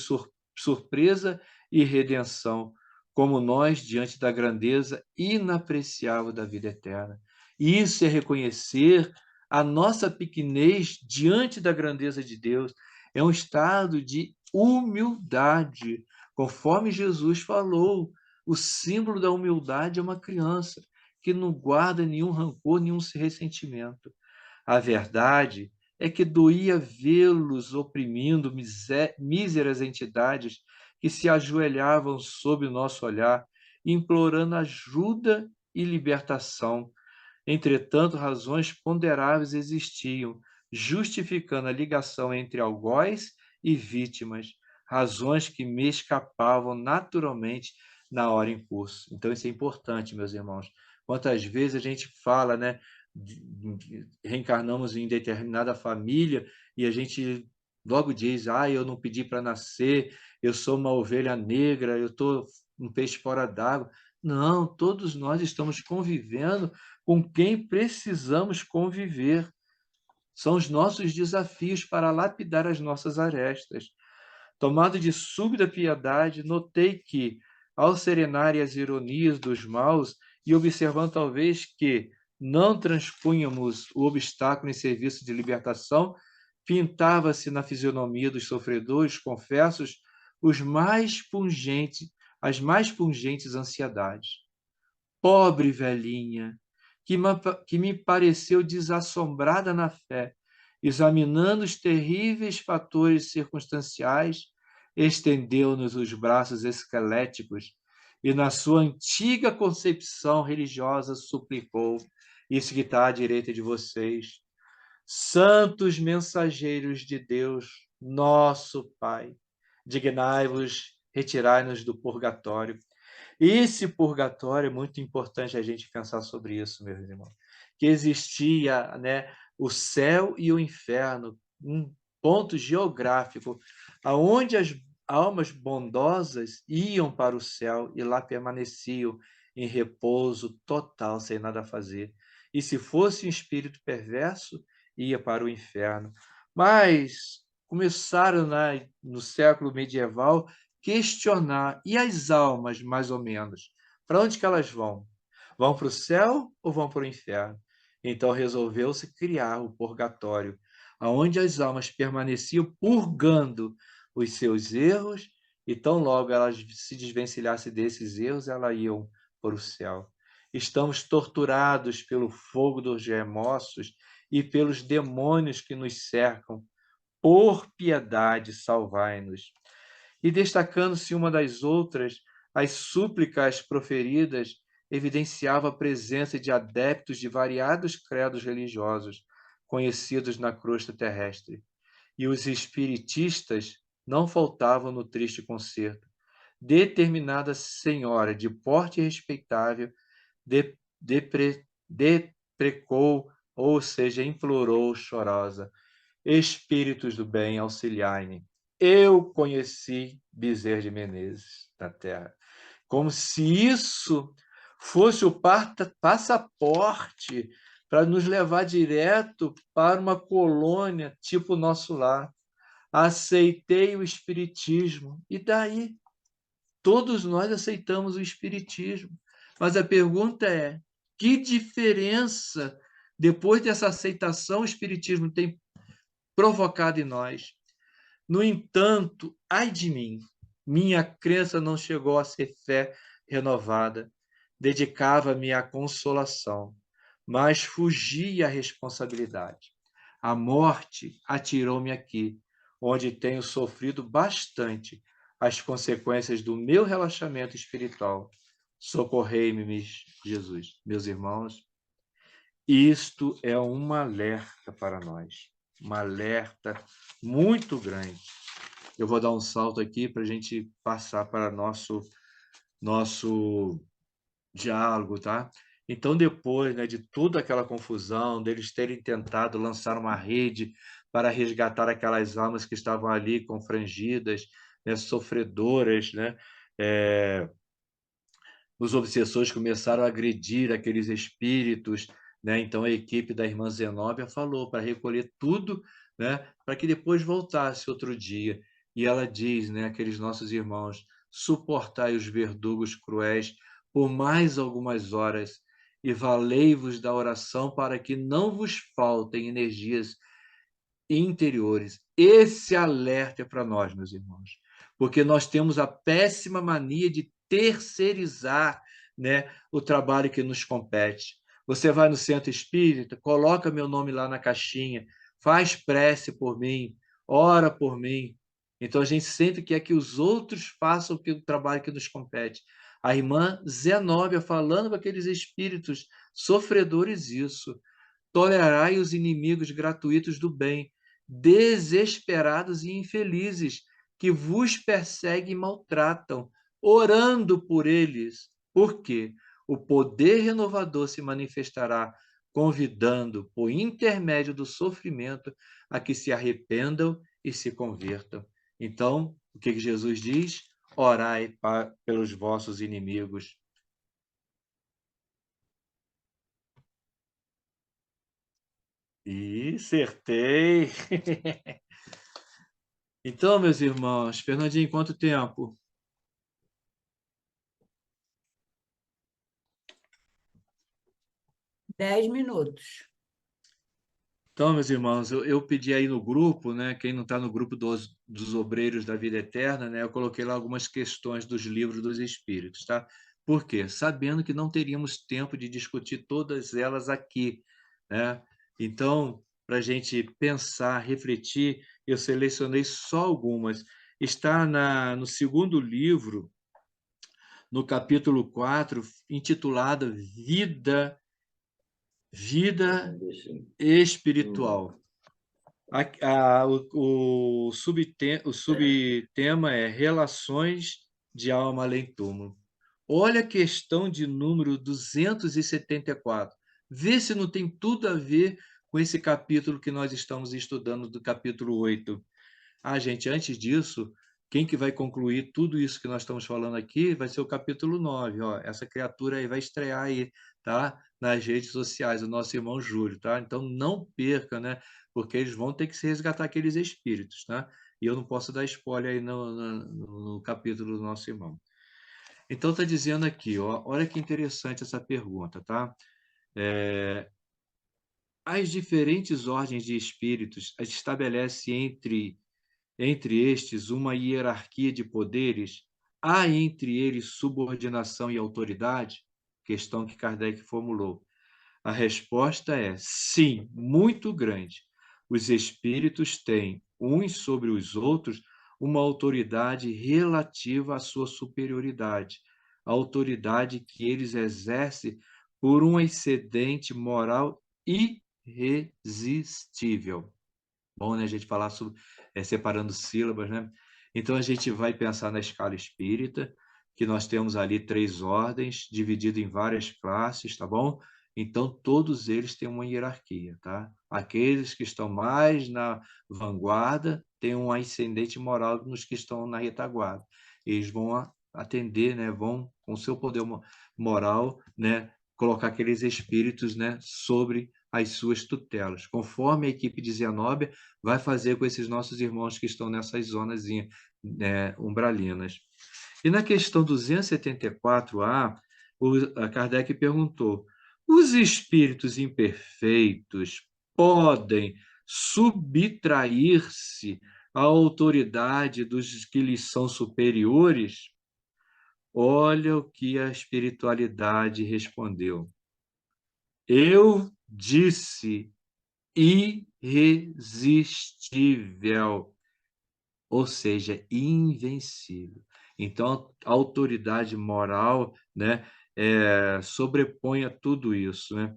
surpresa e redenção, como nós, diante da grandeza inapreciável da vida eterna. Isso é reconhecer a nossa pequenez diante da grandeza de Deus. É um estado de humildade, conforme Jesus falou. O símbolo da humildade é uma criança que não guarda nenhum rancor, nenhum ressentimento. A verdade é que doía vê-los oprimindo míseras entidades que se ajoelhavam sob o nosso olhar, implorando ajuda e libertação. Entretanto, razões ponderáveis existiam, justificando a ligação entre algoz e vítimas, razões que me escapavam naturalmente na hora em curso. Então, isso é importante, meus irmãos. Quantas vezes a gente fala, né, reencarnamos em determinada família e a gente logo diz: eu não pedi para nascer, eu sou uma ovelha negra, eu estou um peixe fora d'água. Não, todos nós estamos convivendo com quem precisamos conviver. São os nossos desafios para lapidar as nossas arestas. Tomado de súbita piedade, notei que, ao serenarem as ironias dos maus e observando talvez que não transpunhamos o obstáculo em serviço de libertação, pintava-se na fisionomia dos sofredores confessos as mais pungentes ansiedades. Pobre velhinha, que me pareceu desassombrada na fé, examinando os terríveis fatores circunstanciais, estendeu-nos os braços esqueléticos e, na sua antiga concepção religiosa, suplicou, isso que está à direita de vocês: santos mensageiros de Deus, nosso Pai, dignai-vos, retirai-nos do purgatório. Esse purgatório é muito importante a gente pensar sobre isso, meus irmãos. Que existia, né, o céu e o inferno, um ponto geográfico, aonde as almas bondosas iam para o céu e lá permaneciam em repouso total, sem nada a fazer. E se fosse um espírito perverso, ia para o inferno. Mas começaram, né, no século medieval, questionar: e as almas, mais ou menos, para onde que elas vão? Vão para o céu ou vão para o inferno? Então resolveu-se criar o purgatório, aonde as almas permaneciam purgando os seus erros, e tão logo elas se desvencilhassem desses erros, elas iam para o céu. Estamos torturados pelo fogo dos remorsos e pelos demônios que nos cercam. Por piedade, salvai-nos. E destacando-se uma das outras, as súplicas proferidas evidenciavam a presença de adeptos de variados credos religiosos, conhecidos na crosta terrestre. E os espiritistas não faltavam no triste concerto. Determinada senhora de porte respeitável deprecou, ou seja, implorou chorosa: espíritos do bem, auxiliai-me. eu conheci Bezerra de Menezes na Terra. Como se isso fosse o passaporte para nos levar direto para uma colônia, tipo nosso lar. Aceitei o Espiritismo. E daí? Todos nós aceitamos o Espiritismo. Mas a pergunta é: que diferença, depois dessa aceitação, o Espiritismo tem provocado em nós? No entanto, ai de mim, minha crença não chegou a ser fé renovada. Dedicava-me à consolação, mas fugi à responsabilidade. A morte atirou-me aqui, onde tenho sofrido bastante as consequências do meu relaxamento espiritual. Socorrei-me, Jesus. Meus irmãos, isto é um alerta para nós, um alerta muito grande. Eu vou dar um salto aqui para a gente passar para nosso diálogo, tá? Então, depois, né, de toda aquela confusão, deles terem tentado lançar uma rede para resgatar aquelas almas que estavam ali confrangidas, né, sofredoras, né? Os obsessores começaram a agredir aqueles espíritos, né? Então a equipe da irmã Zenóbia falou para recolher tudo, né? Para que depois voltasse outro dia. E ela diz, né, aqueles nossos irmãos, suportai os verdugos cruéis por mais algumas horas e valei-vos da oração para que não vos faltem energias interiores. Esse alerta é para nós, meus irmãos, porque nós temos a péssima mania de terceirizar, né, o trabalho que nos compete. Você vai no centro espírita, coloca meu nome lá na caixinha, faz prece por mim, ora por mim. Então a gente sempre quer que os outros façam o trabalho que nos compete. A irmã Zenóbia falando com aqueles espíritos sofredores isso. Tolerai os inimigos gratuitos do bem, desesperados e infelizes, que vos perseguem e maltratam, orando por eles. Por quê? O poder renovador se manifestará, convidando, por intermédio do sofrimento, a que se arrependam e se convertam. Então, o que Jesus diz? Orai pelos vossos inimigos. E acertei! Então, meus irmãos, Fernandinho, quanto tempo? Dez minutos. Então, meus irmãos, eu pedi aí no grupo, né? Quem não está no grupo dos obreiros da vida eterna, né? Eu coloquei lá algumas questões dos livros dos Espíritos, tá? Por quê? Sabendo que não teríamos tempo de discutir todas elas aqui, né? Então, para a gente pensar, refletir, eu selecionei só algumas. Está no segundo livro, no capítulo 4, intitulado Vida Espiritual. O subtema é Relações de Alma Além Túmulo. Olha a questão de número 274. Vê se não tem tudo a ver com esse capítulo que nós estamos estudando, do capítulo 8. Gente, antes disso, quem que vai concluir tudo isso que nós estamos falando aqui vai ser o capítulo 9. Ó, essa criatura aí vai estrear aí, tá? Nas redes sociais, o nosso irmão Júlio, tá? Então não perca, né? Porque eles vão ter que se resgatar aqueles espíritos, tá? E eu não posso dar spoiler aí no capítulo do nosso irmão. Então está dizendo aqui, ó, olha que interessante essa pergunta, tá? As diferentes ordens de espíritos as estabelece entre estes uma hierarquia de poderes? Há entre eles subordinação e autoridade? Questão que Kardec formulou. A resposta é sim, muito grande. Os espíritos têm, uns sobre os outros, uma autoridade relativa à sua superioridade, a autoridade que eles exercem por um excedente moral irresistível. Bom, né, a gente falar sobre, separando sílabas, né? Então, a gente vai pensar na escala espírita, que nós temos ali 3 ordens, dividido em várias classes, tá bom? Então, todos eles têm uma hierarquia, tá? Aqueles que estão mais na vanguarda tem um ascendente moral nos que estão na retaguarda. Eles vão atender, né, vão, com seu poder moral, né, colocar aqueles espíritos, né, sobre as suas tutelas, conforme a equipe de Zenóbia vai fazer com esses nossos irmãos que estão nessas zonas, né, umbralinas. E na questão 274A, a Kardec perguntou: os espíritos imperfeitos podem subtrair-se à autoridade dos que lhes são superiores? Olha o que a espiritualidade respondeu. Eu disse irresistível, ou seja, invencível. Então, a autoridade moral, né, sobrepõe a tudo isso, né?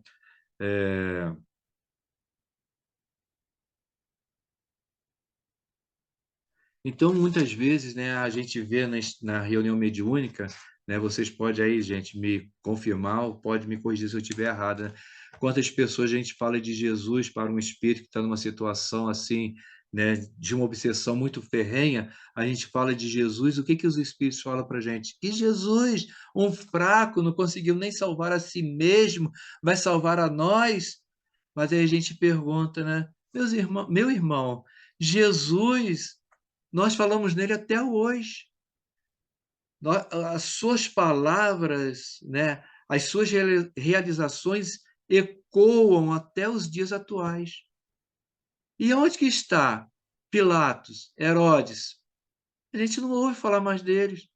Então, muitas vezes, né, a gente vê na reunião mediúnica, né, vocês podem aí, gente, me confirmar ou pode me corrigir se eu estiver errado, né? Quantas pessoas a gente fala de Jesus para um espírito que está numa situação assim, né, de uma obsessão muito ferrenha, a gente fala de Jesus, o que que os espíritos falam para a gente? Que Jesus, um fraco, não conseguiu nem salvar a si mesmo, vai salvar a nós? Mas aí a gente pergunta, né, meu irmão, Jesus, nós falamos nele até hoje. As suas palavras, né, as suas realizações ecoam até os dias atuais. E onde que está Pilatos, Herodes? A gente não ouve falar mais deles.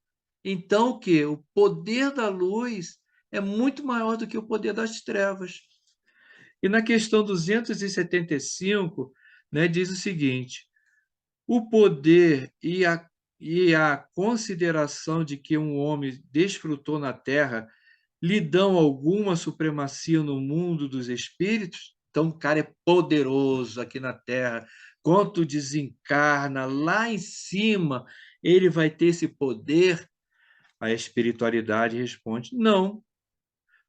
Então, o quê? O poder da luz é muito maior do que o poder das trevas. E na questão 275, né, diz o seguinte: o poder e a consideração de que um homem desfrutou na Terra lhe dão alguma supremacia no mundo dos espíritos? Então, o cara é poderoso aqui na Terra. Quando desencarna lá em cima, ele vai ter esse poder? A espiritualidade responde: não,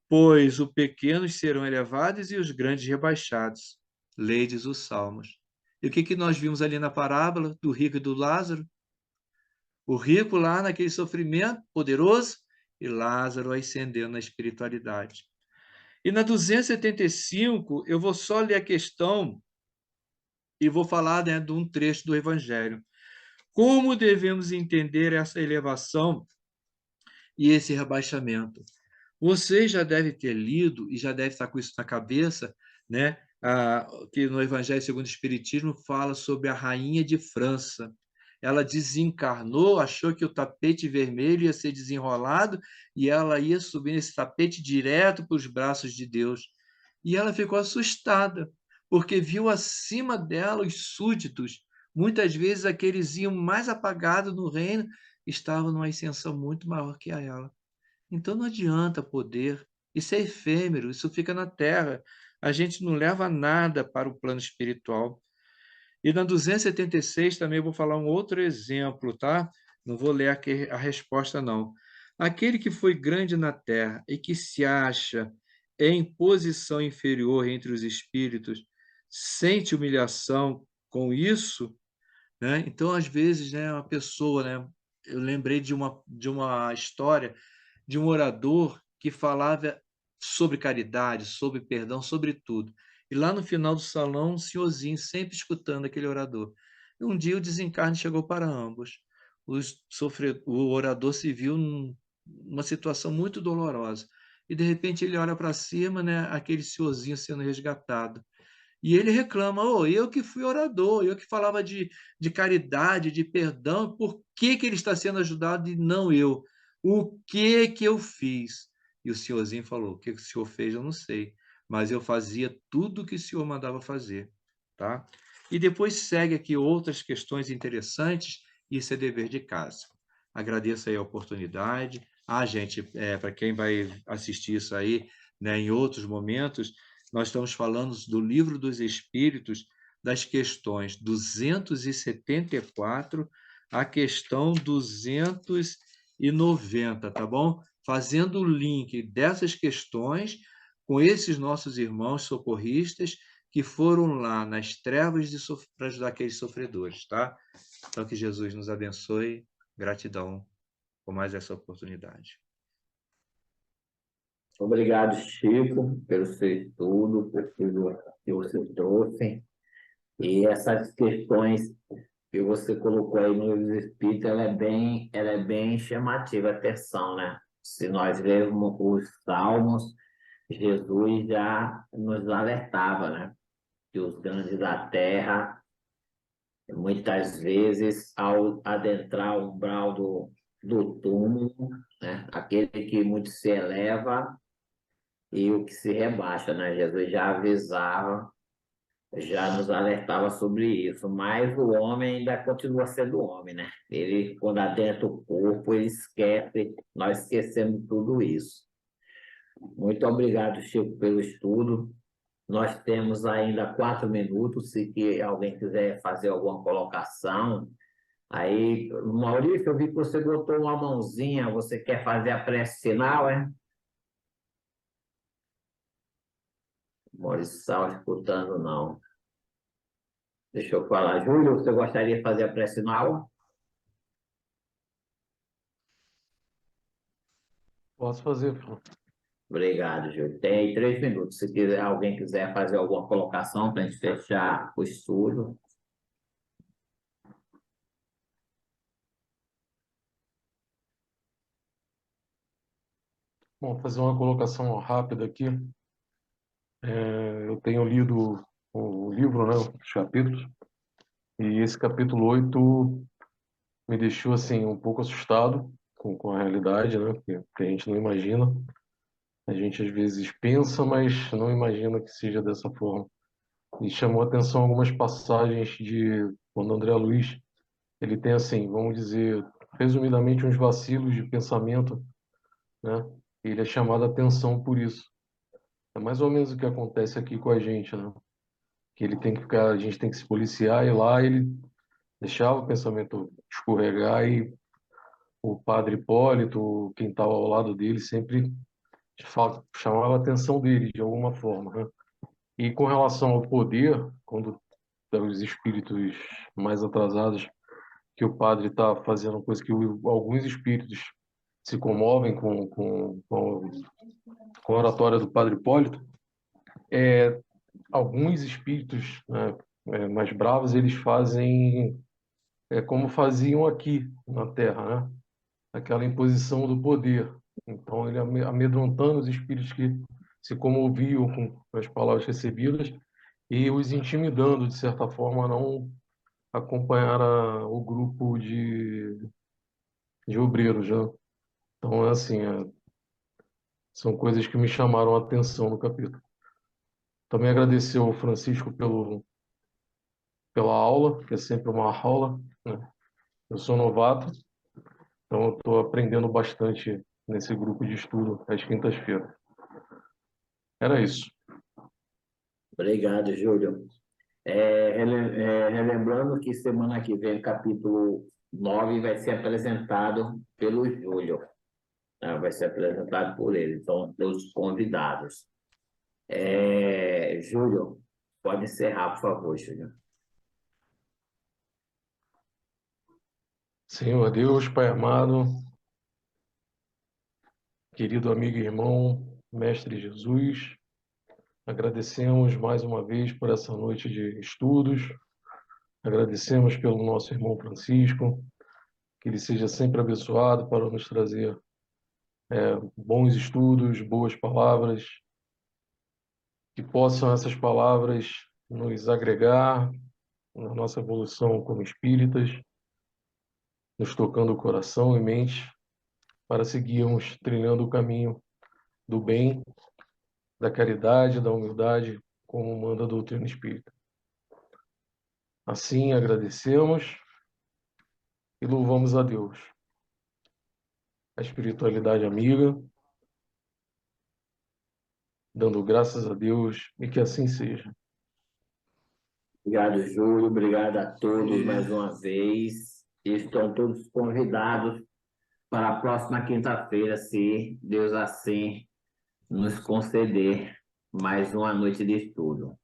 pois os pequenos serão elevados e os grandes rebaixados. Leides os Salmos. E o que nós vimos ali na parábola do rico e do Lázaro? O rico lá naquele sofrimento poderoso e Lázaro ascendendo na espiritualidade. E na 275, eu vou só ler a questão e vou falar, né, de um trecho do Evangelho. Como devemos entender essa elevação e esse rebaixamento? Você já deve ter lido e já deve estar com isso na cabeça, né? Que no Evangelho segundo o Espiritismo fala sobre a rainha de França. Ela desencarnou, achou que o tapete vermelho ia ser desenrolado e ela ia subir nesse tapete direto para os braços de Deus. E ela ficou assustada, porque viu acima dela os súditos, muitas vezes aqueles iam mais apagados no reino, estavam numa ascensão muito maior que a ela. Então não adianta poder, isso é efêmero, isso fica na terra. A gente não leva nada para o plano espiritual. E na 276 também eu vou falar um outro exemplo, tá? Não vou ler aqui a resposta, não. Aquele que foi grande na terra e que se acha em posição inferior entre os espíritos, sente humilhação com isso, né? Então, às vezes, né, uma pessoa, né, eu lembrei de uma história de um orador que falava sobre caridade, sobre perdão, sobre tudo. E lá no final do salão, um senhorzinho sempre escutando aquele orador. E um dia o desencarne chegou para ambos. O orador se viu numa situação muito dolorosa. E, de repente, ele olha para cima, né, aquele senhorzinho sendo resgatado. E ele reclama: oh, eu que fui orador, eu que falava de caridade, de perdão, por que ele está sendo ajudado e não eu? O que eu fiz? E o senhorzinho falou: o que o senhor fez eu não sei, mas eu fazia tudo o que o senhor mandava fazer. Tá? E depois segue aqui outras questões interessantes, isso é dever de casa. Agradeço aí a oportunidade. Gente, para quem vai assistir isso aí, né, em outros momentos, nós estamos falando do Livro dos Espíritos, das questões 274 à questão 290, tá bom? Fazendo o link dessas questões com esses nossos irmãos socorristas que foram lá nas trevas para ajudar aqueles sofredores, tá? Então, que Jesus nos abençoe. Gratidão por mais essa oportunidade. Obrigado, Chico, pelo seu estudo, por tudo que você trouxe. E essas questões que você colocou aí no livro do Espírito, ela é bem chamativa a atenção, né? Se nós lermos os Salmos, Jesus já nos alertava, né? Que os grandes da terra, muitas vezes, ao adentrar o umbral do túmulo, né? Aquele que muito se eleva e o que se rebaixa, né? Jesus já avisava, já nos alertava sobre isso, mas o homem ainda continua sendo homem, né? Ele, quando adentra o corpo, ele esquece, nós esquecemos tudo isso. Muito obrigado, Chico, pelo estudo. Nós temos ainda 4 minutos, se que alguém quiser fazer alguma colocação. Aí, Maurício, eu vi que você botou uma mãozinha, você quer fazer a prece final, é? Maurício estava escutando, não. Deixa eu falar. Júlio, você gostaria de fazer a prece final? Posso fazer, Fran. Obrigado, Júlio. Tem aí 3 minutos. Se quiser, alguém quiser fazer alguma colocação para a gente fechar o estudo. Bom, fazer uma colocação rápida aqui. Eu tenho lido o livro, né, os capítulos, e esse capítulo 8 me deixou assim um pouco assustado com a realidade, né, que a gente não imagina. A gente às vezes pensa, mas não imagina que seja dessa forma. E chamou a atenção algumas passagens de quando André Luiz, ele tem assim, vamos dizer, resumidamente, uns vacilos de pensamento, né? Ele é chamado a atenção por isso. É mais ou menos o que acontece aqui com a gente, né? Que ele tem que ficar, a gente tem que se policiar e lá ele deixava o pensamento escorregar e o padre Hipólito, quem estava ao lado dele, sempre chamava a atenção dele de alguma forma, né? E com relação ao poder, quando os espíritos mais atrasados, que o padre está fazendo coisa que alguns espíritos se comovem com a oratória do padre Hipólito, alguns espíritos, né, mais bravos, eles fazem como faziam aqui na Terra, né? Aquela imposição do poder. Então, ele amedrontando os espíritos que se comoviam com as palavras recebidas e os intimidando, de certa forma, a não acompanhar o grupo de obreiros, né? Então, é assim, são coisas que me chamaram a atenção no capítulo. Também agradecer ao Francisco pela aula, que é sempre uma aula, né? Eu sou novato, então eu estou aprendendo bastante nesse grupo de estudo às quintas-feiras. Era isso. Obrigado, Júlio. Relembrando que semana que vem, capítulo 9 vai ser apresentado pelo Júlio. Tá? Vai ser apresentado por ele, então, pelos convidados. Júlio, pode encerrar, por favor, Júlio. Senhor Deus, Pai amado, querido amigo e irmão, Mestre Jesus, agradecemos mais uma vez por essa noite de estudos, agradecemos pelo nosso irmão Francisco, que ele seja sempre abençoado para nos trazer bons estudos, boas palavras, que possam essas palavras nos agregar na nossa evolução como espíritas, nos tocando o coração e mente, para seguirmos trilhando o caminho do bem, da caridade, da humildade, como manda a doutrina espírita. Assim, agradecemos e louvamos a Deus, a espiritualidade amiga, dando graças a Deus e que assim seja. Obrigado, Júlio. Obrigado a todos mais uma vez. Estão todos convidados para a próxima quinta-feira, se Deus assim nos conceder mais uma noite de estudo.